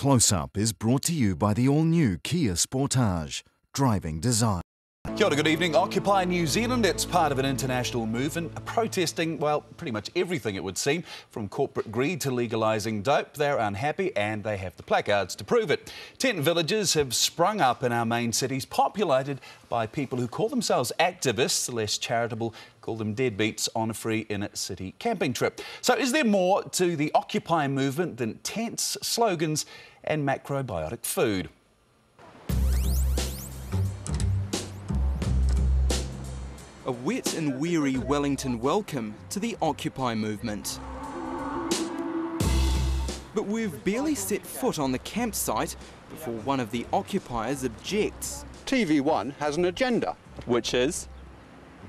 Close Up is brought to you by the all-new Kia Sportage, driving design. Kia ora, good evening. Occupy New Zealand. It's part of an international movement protesting, well, pretty much everything it would seem, from corporate greed to legalising dope. They're unhappy and they have the placards to prove it. Tent villages have sprung up in our main cities, populated by people who call themselves activists. The less charitable call them deadbeats on a free inner-city camping trip. So is there more to the Occupy movement than tents, slogans and macrobiotic food? A wet and weary Wellington welcome to the Occupy movement. But we've barely set foot on the campsite before one of the occupiers objects. TV1 has an agenda. Which is?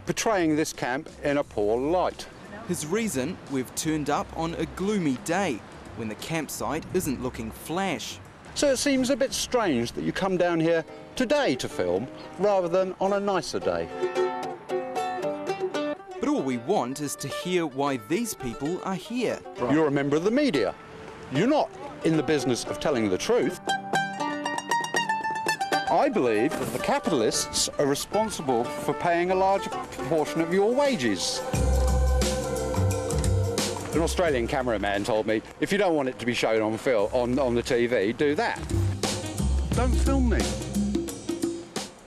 Portraying this camp in a poor light. His reason, we've turned up on a gloomy day when the campsite isn't looking flash. So it seems a bit strange that you come down here today to film rather than on a nicer day. But all we want is to hear why these people are here. You're a member of the media. You're not in the business of telling the truth. I believe that the capitalists are responsible for paying a large proportion of your wages. An Australian cameraman told me, if you don't want it to be shown on film, on the TV, do that. Don't film me.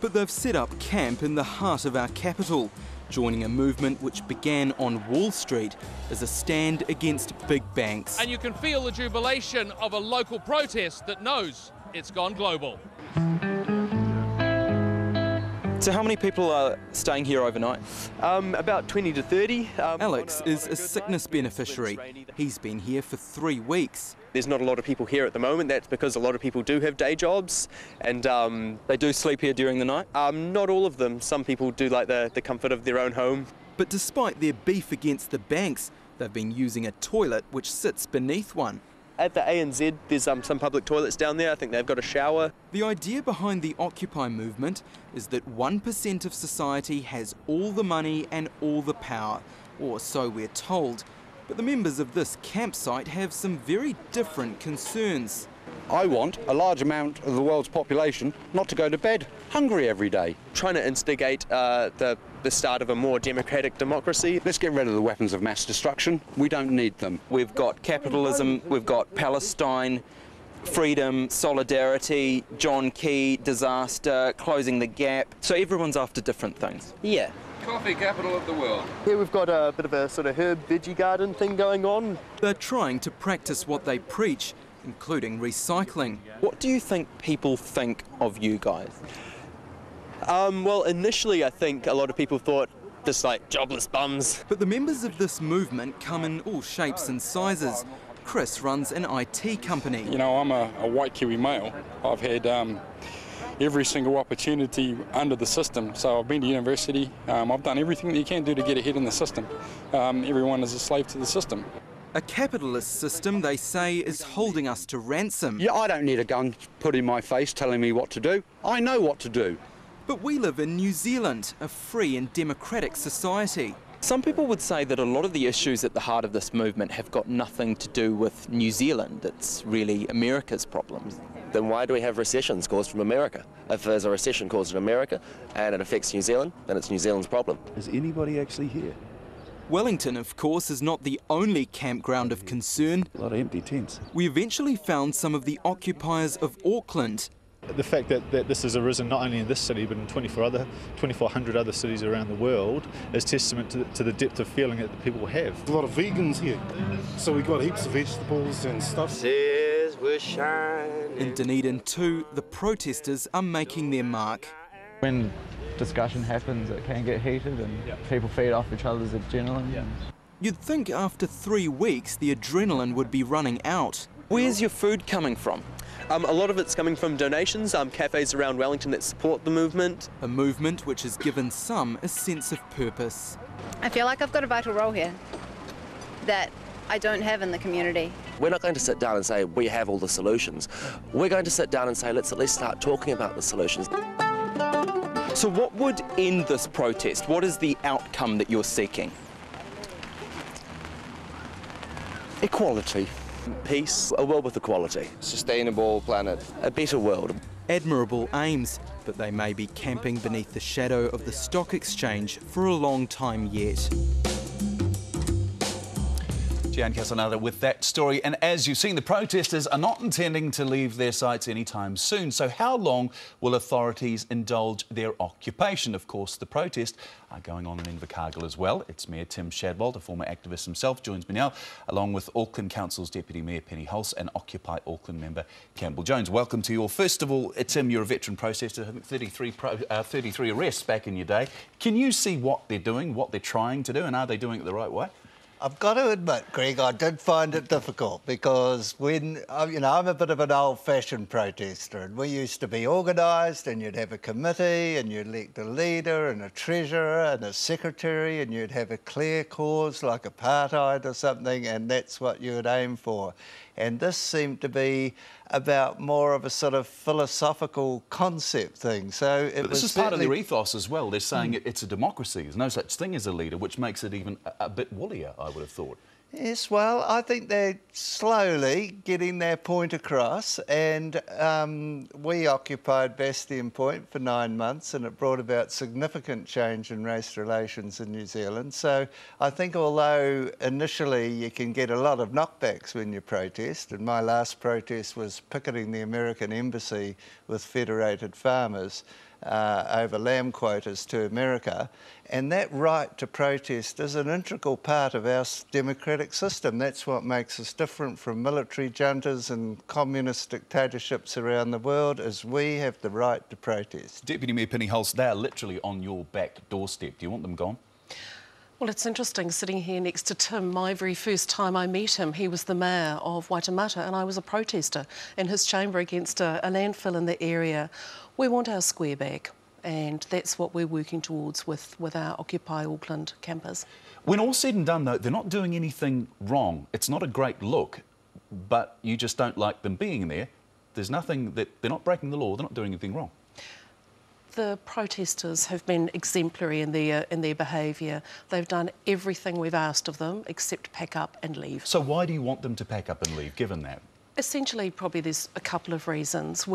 But they've set up camp in the heart of our capital, joining a movement which began on Wall Street as a stand against big banks. And you can feel the jubilation of a local protest that knows it's gone global. So how many people are staying here overnight? About 20 to 30. Alex is a sickness beneficiary. He's been here for 3 weeks. There's not a lot of people here at the moment. That's because a lot of people do have day jobs, and they do sleep here during the night? Not all of them. Some people do like the comfort of their own home. But despite their beef against the banks, they've been using a toilet which sits beneath one. At the ANZ, there's some public toilets down there. I think they've got a shower. The idea behind the Occupy movement is that 1% of society has all the money and all the power, or so we're told. But the members of this campsite have some very different concerns. I want a large amount of the world's population not to go to bed hungry every day. Trying to instigate the start of a more democratic democracy. Let's get rid of the weapons of mass destruction. We don't need them. We've got capitalism, we've got Palestine, freedom, solidarity, John Key, disaster, closing the gap. So everyone's after different things. Yeah. Coffee capital of the world. Here we've got a bit of a sort of herb veggie garden thing going on. They're trying to practice what they preach, including recycling. What do you think people think of you guys? Well, initially I think a lot of people thought just like jobless bums. But the members of this movement come in all shapes and sizes. Chris runs an IT company. You know, I'm a white Kiwi male. I've had every single opportunity under the system. So I've been to university. I've done everything that you can do to get ahead in the system. Everyone is a slave to the system. A capitalist system, they say, is holding us to ransom. Yeah, I don't need a gun put in my face telling me what to do. I know what to do. But we live in New Zealand, a free and democratic society. Some people would say that a lot of the issues at the heart of this movement have got nothing to do with New Zealand. It's really America's problems. Then why do we have recessions caused from America? If there's a recession caused in America and it affects New Zealand, then it's New Zealand's problem. Is anybody actually here? Wellington, of course, is not the only campground of concern. A lot of empty tents. We eventually found some of the occupiers of Auckland. The fact that this has arisen not only in this city but in 2,400 other cities around the world is testament to the depth of feeling that the people have. There's a lot of vegans here, so we've got heaps of vegetables and stuff. In Dunedin too, the protesters are making their mark. When discussion happens, it can get heated and people feed off each other's adrenaline. You'd think after 3 weeks the adrenaline would be running out. Where's your food coming from? A lot of it's coming from donations, cafes around Wellington that support the movement. A movement which has given some a sense of purpose. I feel like I've got a vital role here that I don't have in the community. We're not going to sit down and say we have all the solutions. We're going to sit down and say let's at least start talking about the solutions. So what would end this protest? What is the outcome that you're seeking? Equality. Peace, a world with equality. Sustainable planet. A better world. Admirable aims, but they may be camping beneath the shadow of the stock exchange for a long time yet. Jan Casanada with that story. And as you've seen, the protesters are not intending to leave their sites anytime soon. So how long will authorities indulge their occupation? Of course, the protests are going on in Invercargill as well. It's Mayor Tim Shadbolt, a former activist himself, joins me now, along with Auckland Council's Deputy Mayor Penny Hulse and Occupy Auckland member Campbell Jones. Welcome to you all. First of all, Tim, you're a veteran protester, I think 33 arrests back in your day. Can you see what they're doing, what they're trying to do, and are they doing it the right way? I've got to admit, Greg, I did find it difficult because when, I'm a bit of an old-fashioned protester, and we used to be organised, and you'd have a committee, and you'd elect a leader and a treasurer and a secretary, and you'd have a clear cause like apartheid or something, and that's what you would aim for. And this seemed to be about more of a sort of philosophical concept thing. So but this is part of their ethos as well. They're saying it's a democracy. There's no such thing as a leader, which makes it even a bit woollier, I would have thought. Yes, well, I think they're slowly getting their point across, and we occupied Bastion Point for 9 months, and it brought about significant change in race relations in New Zealand. So I think although initially you can get a lot of knockbacks when you protest, and my last protest was picketing the American embassy with Federated Farmers over lamb quotas to America, and that right to protest is an integral part of our democratic system. That's what makes us different from military juntas and communist dictatorships around the world, is we have the right to protest. Deputy Mayor Penny Hulse, they are literally on your back doorstep. Do you want them gone? Well, it's interesting sitting here next to Tim. My very first time I met him, he was the mayor of Waitemata and I was a protester in his chamber against a landfill in the area. We want our square back, and that's what we're working towards with our Occupy Auckland campers. When all's said and done, though, they're not doing anything wrong. It's not a great look, but you just don't like them being there. There's nothing that... They're not breaking the law, they're not doing anything wrong. The protesters have been exemplary in their behaviour. They've done everything we've asked of them except pack up and leave. So why do you want them to pack up and leave, given that? Essentially, probably there's a couple of reasons.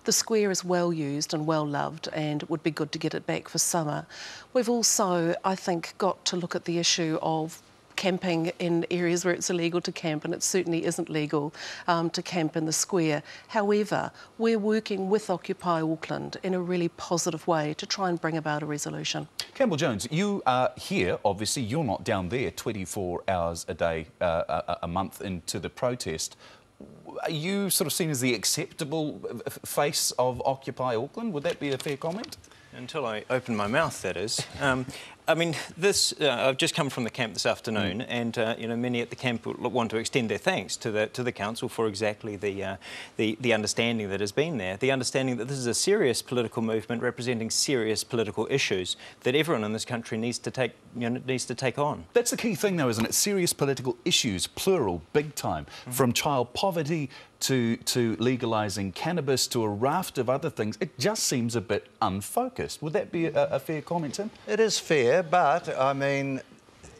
The square is well used and well loved, and it would be good to get it back for summer. We've also, I think, got to look at the issue of camping in areas where it's illegal to camp, and it certainly isn't legal to camp in the square. However, we're working with Occupy Auckland in a really positive way to try and bring about a resolution. Campbell Jones, you are here, obviously, you're not down there 24 hours a day, a month into the protest. Are you sort of seen as the acceptable face of Occupy Auckland? Would that be a fair comment? Until I open my mouth, that is. I mean, I've just come from the camp this afternoon, and many at the camp want to extend their thanks to the council for exactly the understanding that has been there, the understanding that this is a serious political movement representing serious political issues that everyone in this country needs to take on. That's the key thing, though, isn't it? Serious political issues, plural, big time, from child poverty to legalising cannabis to a raft of other things. It just seems a bit unfocused. Would that be a fair comment, Tim? It is fair, but, I mean,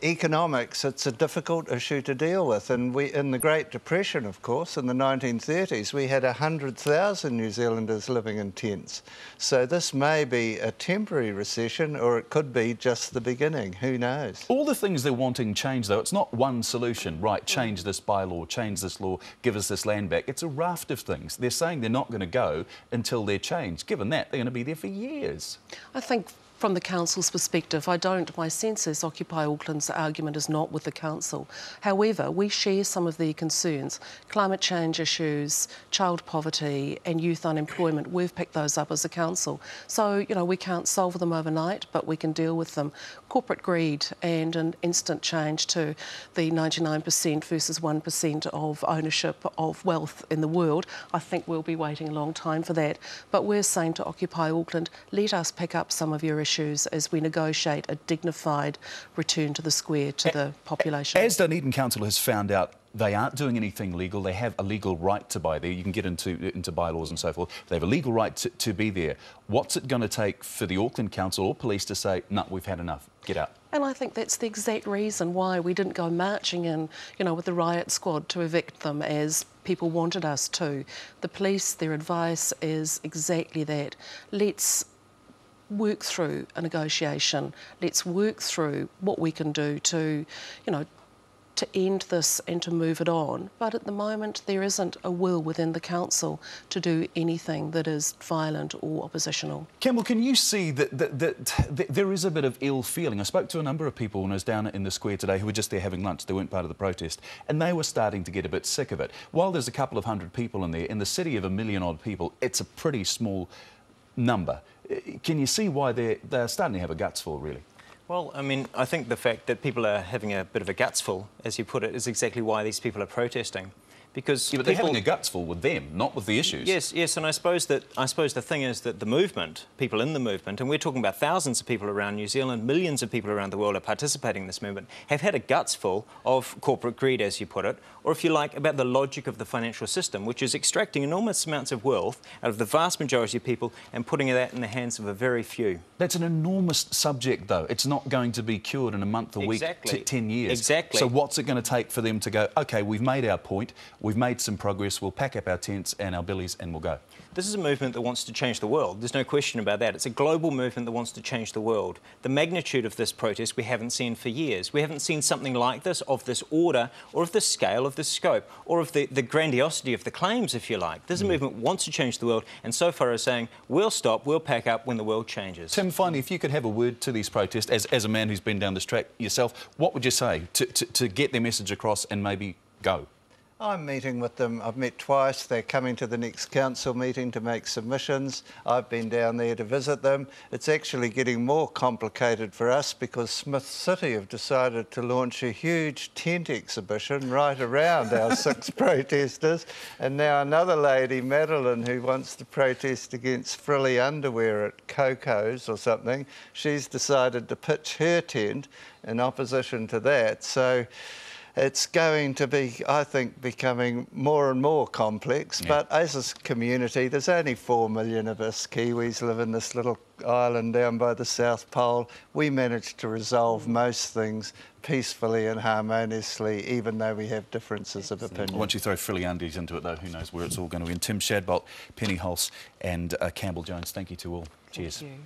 economics, it's a difficult issue to deal with. And in the Great Depression, of course, in the 1930s, we had 100,000 New Zealanders living in tents. So this may be a temporary recession, or it could be just the beginning. Who knows? All the things they're wanting change, though, it's not one solution. Right, change this bylaw, change this law, give us this land back. It's a raft of things. They're saying they're not going to go until they're changed. Given that, they're going to be there for years. I think from the council's perspective, my sense is Occupy Auckland's argument is not with the council. However, we share some of their concerns. Climate change issues, child poverty and youth unemployment, we've picked those up as a council. So, we can't solve them overnight, but we can deal with them. Corporate greed and an instant change to the 99% versus 1% of ownership of wealth in the world, I think we'll be waiting a long time for that. But we're saying to Occupy Auckland, let us pick up some of your issues as we negotiate a dignified return to the square to the population. As Dunedin Council has found out They aren't doing anything legal. They have a legal right to buy there. You can get into bylaws and so forth. They have a legal right to be there. What's it going to take for the Auckland Council or police to say, no, we've had enough, get out? And I think that's the exact reason why we didn't go marching in, you know, with the riot squad to evict them as people wanted us to. The police, their advice is exactly that. Let's work through a negotiation. Let's work through what we can do to, you know, to end this and to move it on. But at the moment, there isn't a will within the council to do anything that is violent or oppositional. Campbell, can you see that there is a bit of ill feeling? I spoke to a number of people when I was down in the square today who were just there having lunch. They weren't part of the protest, and they were starting to get a bit sick of it. While there's a couple of hundred people in there, in the city of 1 million odd people, it's a pretty small number. Can you see why they're starting to have a gutsful, really? Well, I mean, I think the fact that people are having a bit of a gutsful, as you put it, is exactly why these people are protesting. Because but they're having a gutsful with them, not with the issues. Yes, and I suppose the thing is that the movement, people in the movement, and we're talking about thousands of people around New Zealand, millions of people around the world are participating in this movement, have had a gutsful of corporate greed, as you put it, or if you like, about the logic of the financial system, which is extracting enormous amounts of wealth out of the vast majority of people and putting that in the hands of a very few. That's an enormous subject, though. It's not going to be cured in a month, a week, 10 years. Exactly. So what's it going to take for them to go, OK, we've made our point, we've made some progress, we'll pack up our tents and our billies and we'll go? This is a movement that wants to change the world. There's no question about that. It's a global movement that wants to change the world. The magnitude of this protest we haven't seen for years. We haven't seen something like this, of this order, or of the scale, of the scope, or of the grandiosity of the claims, if you like. This movement wants to change the world, and so far is saying, we'll stop, we'll pack up when the world changes. Tim, finally, if you could have a word to these protests, as a man who's been down this track yourself, what would you say to get their message across and maybe go? I'm meeting with them. I've met twice. They're coming to the next council meeting to make submissions. I've been down there to visit them. It's actually getting more complicated for us because Smith City have decided to launch a huge tent exhibition right around our 6 protesters. And now another lady, Madeline, who wants to protest against frilly underwear at Coco's or something, she's decided to pitch her tent in opposition to that. So it's going to be, I think, becoming more and more complex. Yeah. But as a community, there's only 4 million of us Kiwis live in this little island down by the South Pole. We managed to resolve most things peacefully and harmoniously, even though we have differences of opinion. Once you throw frilly undies into it, though, who knows where it's all going to end. Tim Shadbolt, Penny Hulse and Campbell Jones, thank you to all. Cheers. Thank you.